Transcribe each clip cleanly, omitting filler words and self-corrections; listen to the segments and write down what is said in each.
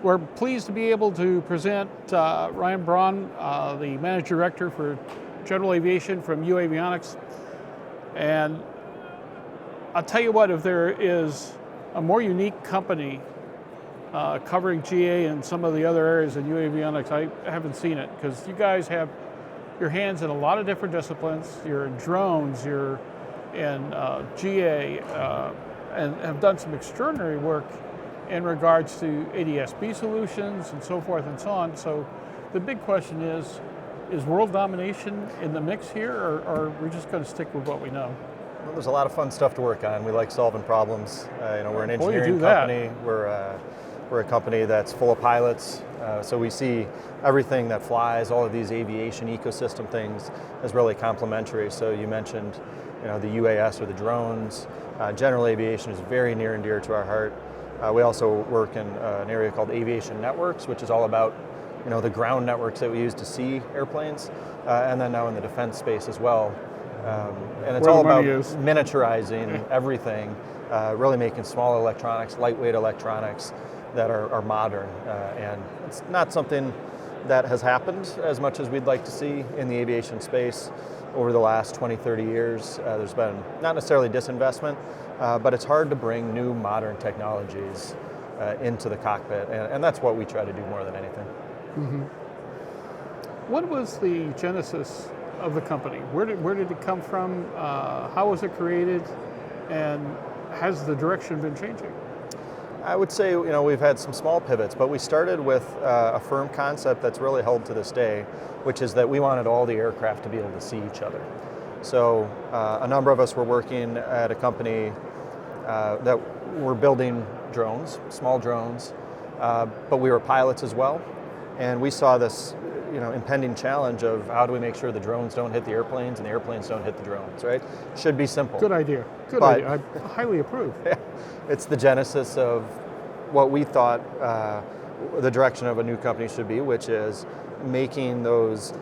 We're pleased to be able to present Ryan Braun, the Managing Director for General Aviation from uAvionix. And I'll tell you what, if there is a more unique company covering GA and some of the other areas than uAvionix, I haven't seen it, because you guys have your hands in a lot of different disciplines. You're in drones, you're in GA, and have done some extraordinary work in regards to ADS-B solutions and so forth and so on. So the big question is world domination in the mix here, or are we just going to stick with what we know? Well, there's a lot of fun stuff to work on. We like solving problems. We're an engineering company. We're a company that's full of pilots. So we see everything that flies, all of these aviation ecosystem things, as really complementary. So you mentioned, the UAS or the drones. General aviation is very near and dear to our heart. We also work in an area called aviation networks, which is all about the ground networks that we use to see airplanes, and then now in the defense space as well. And it's all about miniaturizing everything, really making small electronics, lightweight electronics that are modern. And it's not something that has happened as much as we'd like to see in the aviation space over the last 20, 30 years. There's been not necessarily disinvestment, but it's hard to bring new modern technologies into the cockpit, and that's what we try to do more than anything. Mm-hmm. What was the genesis of the company? Where did it come from? How was it created? And has the direction been changing? I would say, we've had some small pivots, but we started with a firm concept that's really held to this day, which is that we wanted all the aircraft to be able to see each other. So a number of us were working at a company that were building drones, small drones, but we were pilots as well. And we saw this impending challenge of how do we make sure the drones don't hit the airplanes and the airplanes don't hit the drones, right? Should be simple. Good idea. Good idea. I highly approve. It's the genesis of what we thought the direction of a new company should be, which is making those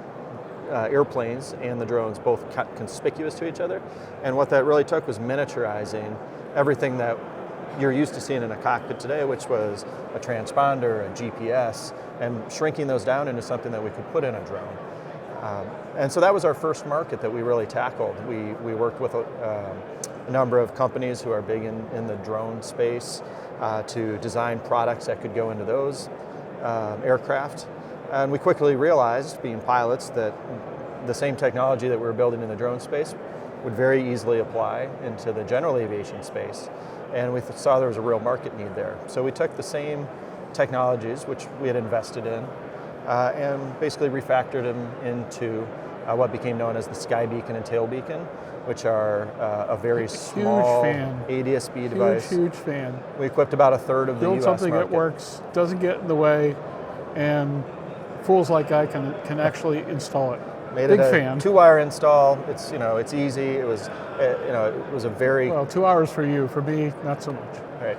airplanes and the drones both conspicuous to each other. And what that really took was miniaturizing everything that you're used to seeing in a cockpit today, which was a transponder, a GPS, and shrinking those down into something that we could put in a drone. And so that was our first market that we really tackled. We worked with a number of companies who are big in the drone space to design products that could go into those aircraft. And we quickly realized, being pilots, that the same technology that we were building in the drone space would very easily apply into the general aviation space. And we saw there was a real market need there. So we took the same technologies, which we had invested in, and basically refactored them into what became known as the sky beacon and tail beacon, which are a very small ADS-B device. Huge fan. We equipped about a third of the US market. Build something that works, doesn't get in the way, and fools like I can actually install it. Made Big it a fan. 2-wire install. It's it's easy. It was it was a very 2 hours for you. For me, not so much. Right.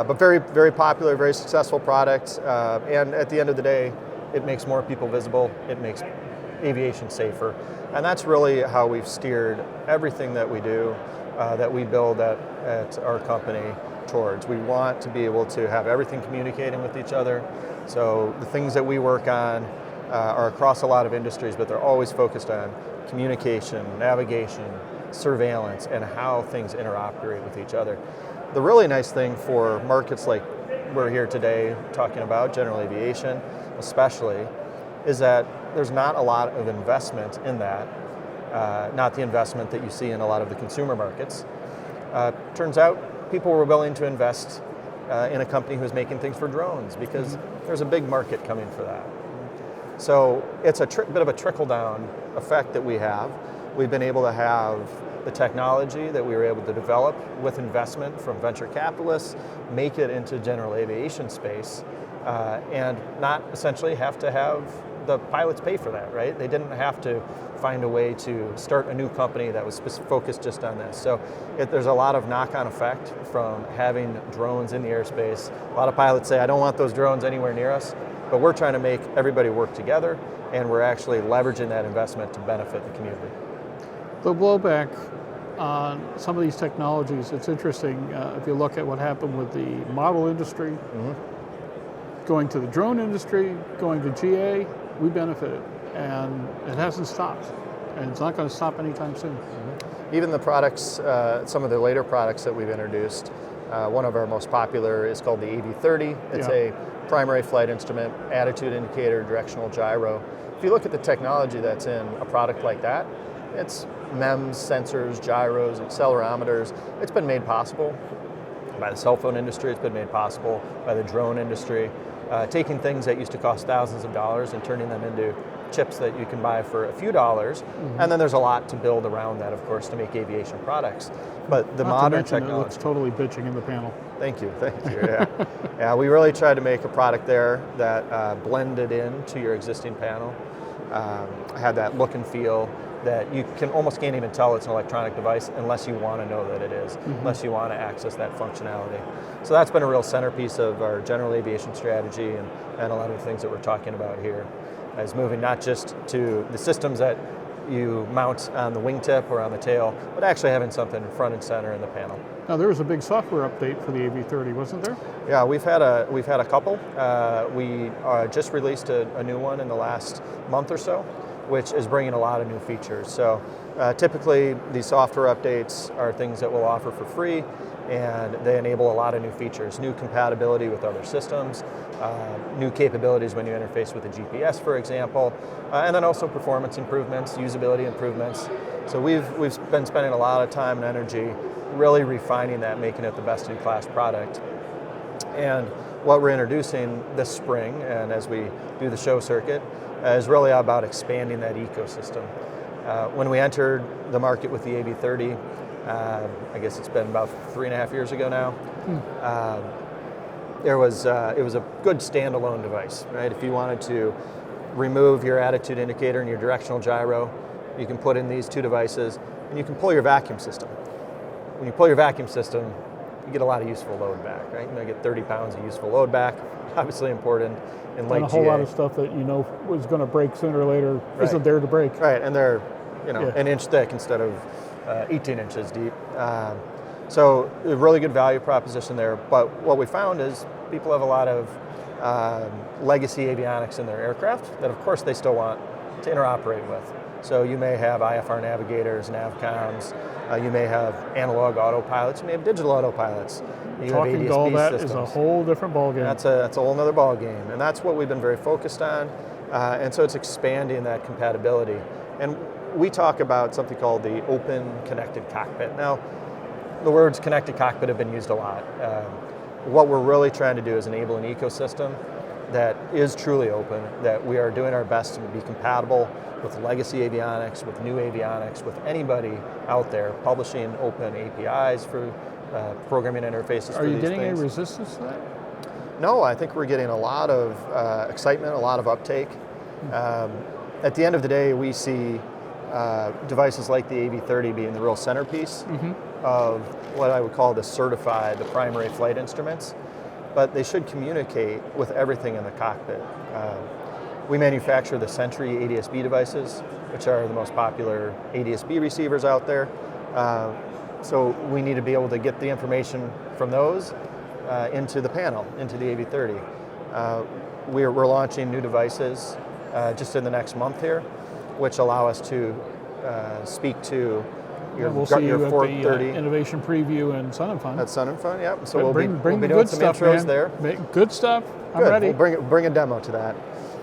But very, very popular, very successful product. And at the end of the day, it makes more people visible. It makes aviation safer. And that's really how we've steered everything that we do, that we build at our company towards. We want to be able to have everything communicating with each other. So the things that we work on are across a lot of industries, but they're always focused on communication, navigation, surveillance, and how things interoperate with each other. The really nice thing for markets like we're here today talking about, general aviation especially, is that there's not a lot of investment in that, not the investment that you see in a lot of the consumer markets. Turns out people were willing to invest in a company who's making things for drones because there's a big market coming for that. So it's a bit of a trickle-down effect that we have. We've been able to have the technology that we were able to develop with investment from venture capitalists, make it into general aviation space, and not essentially have to have the pilots pay for that, right? They didn't have to find a way to start a new company that was focused just on this. So there's a lot of knock-on effect from having drones in the airspace. A lot of pilots say, I don't want those drones anywhere near us, but we're trying to make everybody work together, and we're actually leveraging that investment to benefit the community. The blowback on some of these technologies, it's interesting if you look at what happened with the model industry going to the drone industry, going to GA, we benefited. And it hasn't stopped. And it's not going to stop anytime soon. Even the products, some of the later products that we've introduced, one of our most popular is called the AV-30. It's a primary flight instrument, attitude indicator, directional gyro. If you look at the technology that's in a product like that, it's MEMS, sensors, gyros, accelerometers. It's been made possible by the cell phone industry. It's been made possible by the drone industry. Taking things that used to cost thousands of dollars and turning them into chips that you can buy for a few dollars. And then there's a lot to build around that, of course, to make aviation products. But the modern technology. It looks totally bitching in the panel. Thank you. Yeah. Yeah, we really tried to make a product there that blended into your existing panel. Had that look and feel that you almost can't even tell it's an electronic device unless you want to know that it is, unless you want to access that functionality. So that's been a real centerpiece of our general aviation strategy and a lot of the things that we're talking about here, is moving not just to the systems that you mount on the wingtip or on the tail, but actually having something front and center in the panel. Now there was a big software update for the AV-30, wasn't there? Yeah, we've had a couple. We just released a new one in the last month or so, which is bringing a lot of new features. So typically these software updates are things that we'll offer for free, and they enable a lot of new features, new compatibility with other systems, new capabilities when you interface with the GPS, for example, and then also performance improvements, usability improvements. So we've been spending a lot of time and energy really refining that, making it the best-in-class product. And what we're introducing this spring, and as we do the show circuit, is really about expanding that ecosystem. When we entered the market with the AV-30, I guess it's been about 3.5 years ago now, it was a good standalone device, right? If you wanted to remove your attitude indicator and your directional gyro, you can put in these two devices, and you can pull your vacuum system. When you pull your vacuum system, you get a lot of useful load back, right? You're going to get 30 pounds of useful load back, obviously important in late GA. And a whole lot of stuff that you know was going to break sooner or later isn't there to break. Right, and they're an inch thick instead of 18 inches deep. So a really good value proposition there, but what we found is people have a lot of legacy avionics in their aircraft that of course they still want to interoperate with. So you may have IFR navigators, navcoms, you may have analog autopilots, you may have digital autopilots. You Talking have to all that systems. is a whole different ballgame. That's a whole nother ballgame, and that's what we've been very focused on, and so it's expanding that compatibility. And we talk about something called the open connected cockpit. Now, the words connected cockpit have been used a lot. What we're really trying to do is enable an ecosystem that is truly open, that we are doing our best to be compatible with legacy avionics, with new avionics, with anybody out there publishing open APIs for programming interfaces for these things. Are you getting any resistance to that? No, I think we're getting a lot of excitement, a lot of uptake. At the end of the day, we see devices like the AV-30 being the real centerpiece of what I would call the primary flight instruments, but they should communicate with everything in the cockpit. We manufacture the Sentry ADS-B devices, which are the most popular ADS-B receivers out there. So we need to be able to get the information from those into the panel, into the AV-30. We're launching new devices just in the next month here, which allow us to speak to your, we'll see your you 430. At the Innovation Preview in Sun and Fun. At Sun and Fun, yeah. So we'll bring be the doing good some stuff, intros man. there. Good stuff. I'm Good. ready. We'll bring a demo to that.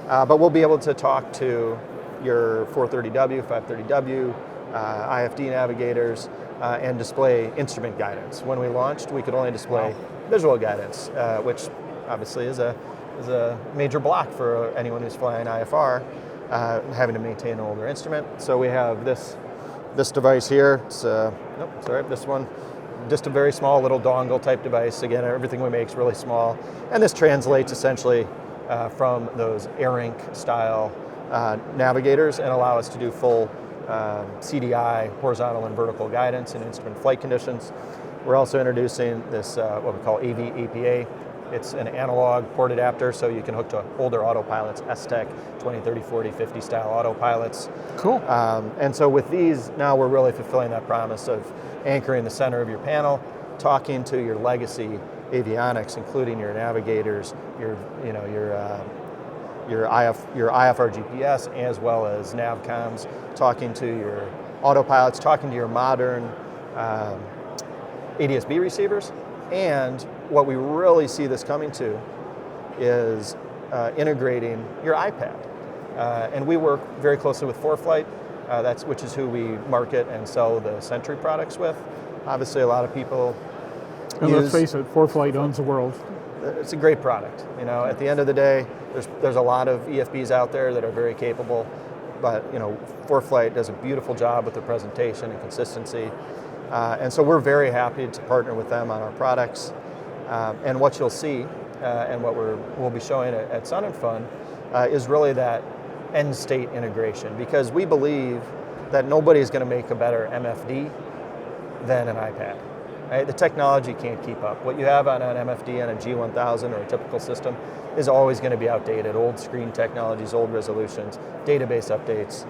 But we'll be able to talk to your 430W, 530W, IFD navigators, and display instrument guidance. When we launched, we could only display visual guidance, which obviously is a major block for anyone who's flying IFR, having to maintain an older instrument. So we have this device here. It's this one. Just a very small little dongle type device. Again, everything we make is really small. And this translates essentially from those AirInc style navigators and allow us to do full CDI, horizontal and vertical guidance in instrument flight conditions. We're also introducing this, what we call AV-APA. It's an analog port adapter, so you can hook to older autopilots, S-Tech, 20, 30, 40, 50 style autopilots. Cool. And so with these, now we're really fulfilling that promise of anchoring the center of your panel, talking to your legacy avionics, including your navigators, your IFR GPS, as well as navcoms, talking to your autopilots, talking to your modern ADS-B receivers. And what we really see this coming to is integrating your iPad. And we work very closely with ForeFlight, which is who we market and sell the Sentry products with. Obviously, a lot of people let's face it, ForeFlight owns the world. It's a great product. At the end of the day, there's a lot of EFBs out there that are very capable, but ForeFlight does a beautiful job with the presentation and consistency. And so we're very happy to partner with them on our products. And what you'll see, and what we'll be showing at Sun and Fun, is really that end state integration, because we believe that nobody's going to make a better MFD than an iPad. Right? The technology can't keep up. What you have on an MFD and a G1000 or a typical system is always going to be outdated. Old screen technologies, old resolutions, database updates.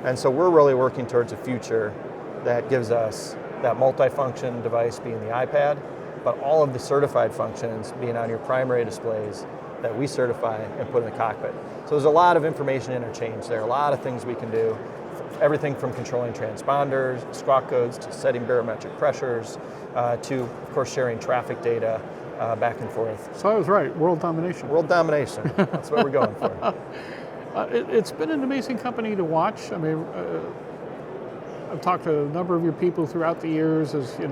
And so we're really working towards a future that gives us that multifunction device being the iPad, but all of the certified functions being on your primary displays that we certify and put in the cockpit. So there's a lot of information interchange there, a lot of things we can do, everything from controlling transponders, squawk codes, to setting barometric pressures, to, of course, sharing traffic data back and forth. So I was right, world domination. World domination, that's what we're going for. It's been an amazing company to watch. I mean, I've talked to a number of your people throughout the years, as it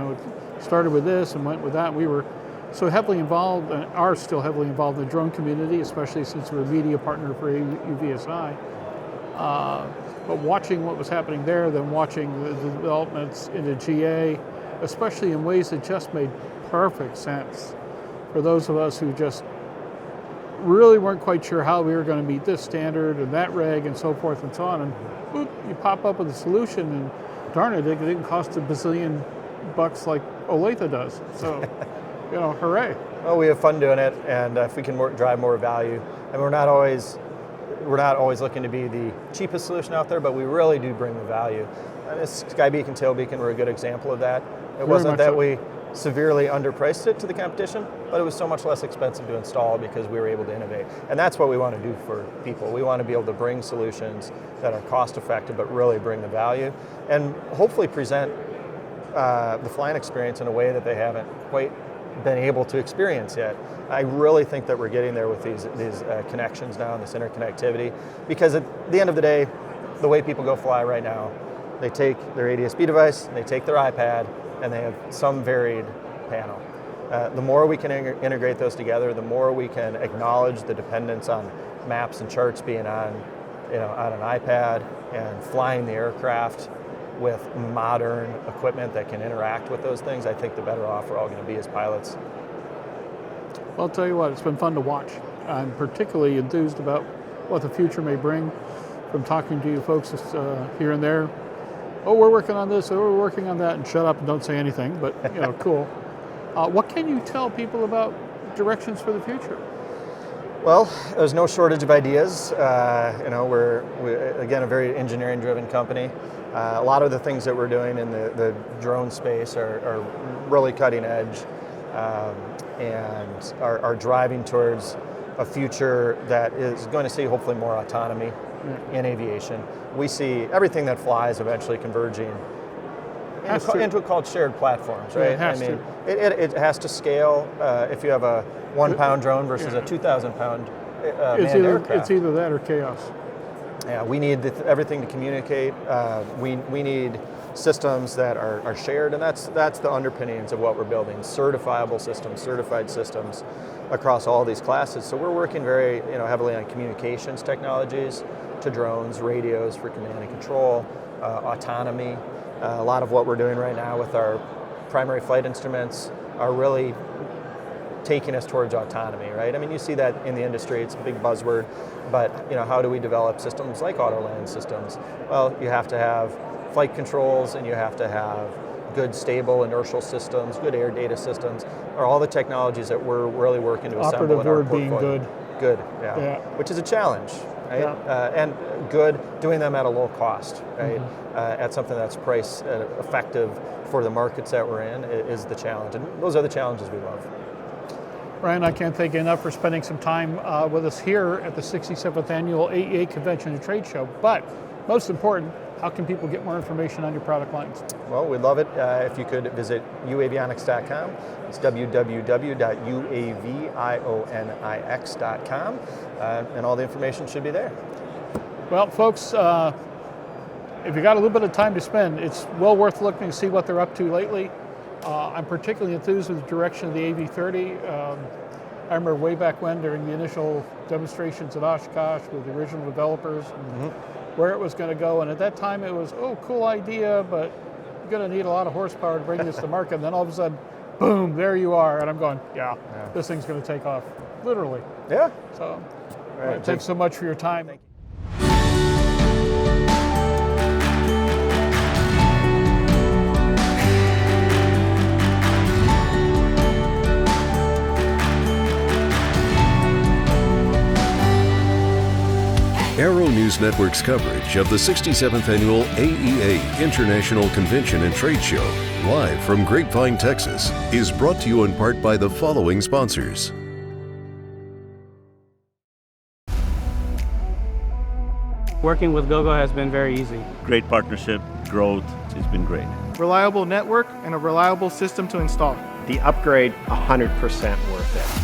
started with this and went with that. We were so heavily involved, and are still heavily involved in the drone community, especially since we're a media partner for AV-HSI. But watching what was happening there, then watching the developments into GA, especially in ways that just made perfect sense for those of us who just really weren't quite sure how we were going to meet this standard and that reg and so forth and so on. And boop, you pop up with a solution, and darn it, it didn't cost $1 billion like Olathe does. So, hooray. Well, we have fun doing it, and if we can drive more value, and we're not always looking to be the cheapest solution out there, but we really do bring the value. And this Skybeacon and Tailbeacon were a good example of that. It wasn't that we severely underpriced it to the competition, but it was so much less expensive to install because we were able to innovate. And that's what we want to do for people. We want to be able to bring solutions that are cost effective, but really bring the value, and hopefully present the flying experience in a way that they haven't quite been able to experience yet. I really think that we're getting there with these connections now and this interconnectivity, because at the end of the day, the way people go fly right now, they take their ADS-B device, they take their iPad, and they have some varied panel. The more we can integrate those together, the more we can acknowledge the dependence on maps and charts being on an iPad, and flying the aircraft with modern equipment that can interact with those things. I think the better off we're all going to be as pilots. Well, I'll tell you what, it's been fun to watch. I'm particularly enthused about what the future may bring from talking to you folks here and there. Oh, we're working on this, oh, we're working on that, and shut up and don't say anything, but cool. What can you tell people about directions for the future? Well, there's no shortage of ideas. We're again a very engineering-driven company. A lot of the things that we're doing in the drone space are really cutting edge, and are driving towards a future that is going to see hopefully more autonomy in aviation. We see everything that flies eventually converging into called shared platforms, right? It has to scale. If you have a 1 pound drone versus a 2,000 pound manned aircraft. It's either that or chaos. Yeah, we need everything to communicate. We need systems that are shared, and that's the underpinnings of what we're building: certifiable systems, certified systems across all these classes. So we're working very heavily on communications technologies to drones, radios for command and control, autonomy. A lot of what we're doing right now with our primary flight instruments are really taking us towards autonomy, right? I mean, you see that in the industry, it's a big buzzword, but how do we develop systems like auto land systems? Well, you have to have flight controls, and you have to have good, stable inertial systems, good air data systems, are all the technologies that we're really working to assemble in our portfolio. Operative word being good. Good, yeah. Which is a challenge, right? Yeah. And good, doing them at a low cost, right? At something that's price effective for the markets that we're in is the challenge, and those are the challenges we love. Ryan, I can't thank you enough for spending some time with us here at the 67th Annual AEA Convention and Trade Show. But most important, how can people get more information on your product lines? Well, we'd love it if you could visit uAvionix.com. It's www.uAvionix.com, and all the information should be there. Well, folks, if you got a little bit of time to spend, it's well worth looking to see what they're up to lately. I'm particularly enthused with the direction of the AV-30. I remember way back when, during the initial demonstrations at Oshkosh with the original developers, and where it was going to go. And at that time, it was, oh, cool idea, but you're going to need a lot of horsepower to bring this to market. And then all of a sudden, boom, there you are. And I'm going, yeah. This thing's going to take off, literally. Yeah. So, thanks so much for your time. Thank you. Aero-News Network's coverage of the 67th Annual AEA International Convention and Trade Show, live from Grapevine, Texas, is brought to you in part by the following sponsors. Working with GoGo has been very easy. Great partnership, growth, it's been great. Reliable network and a reliable system to install. The upgrade, 100% worth it.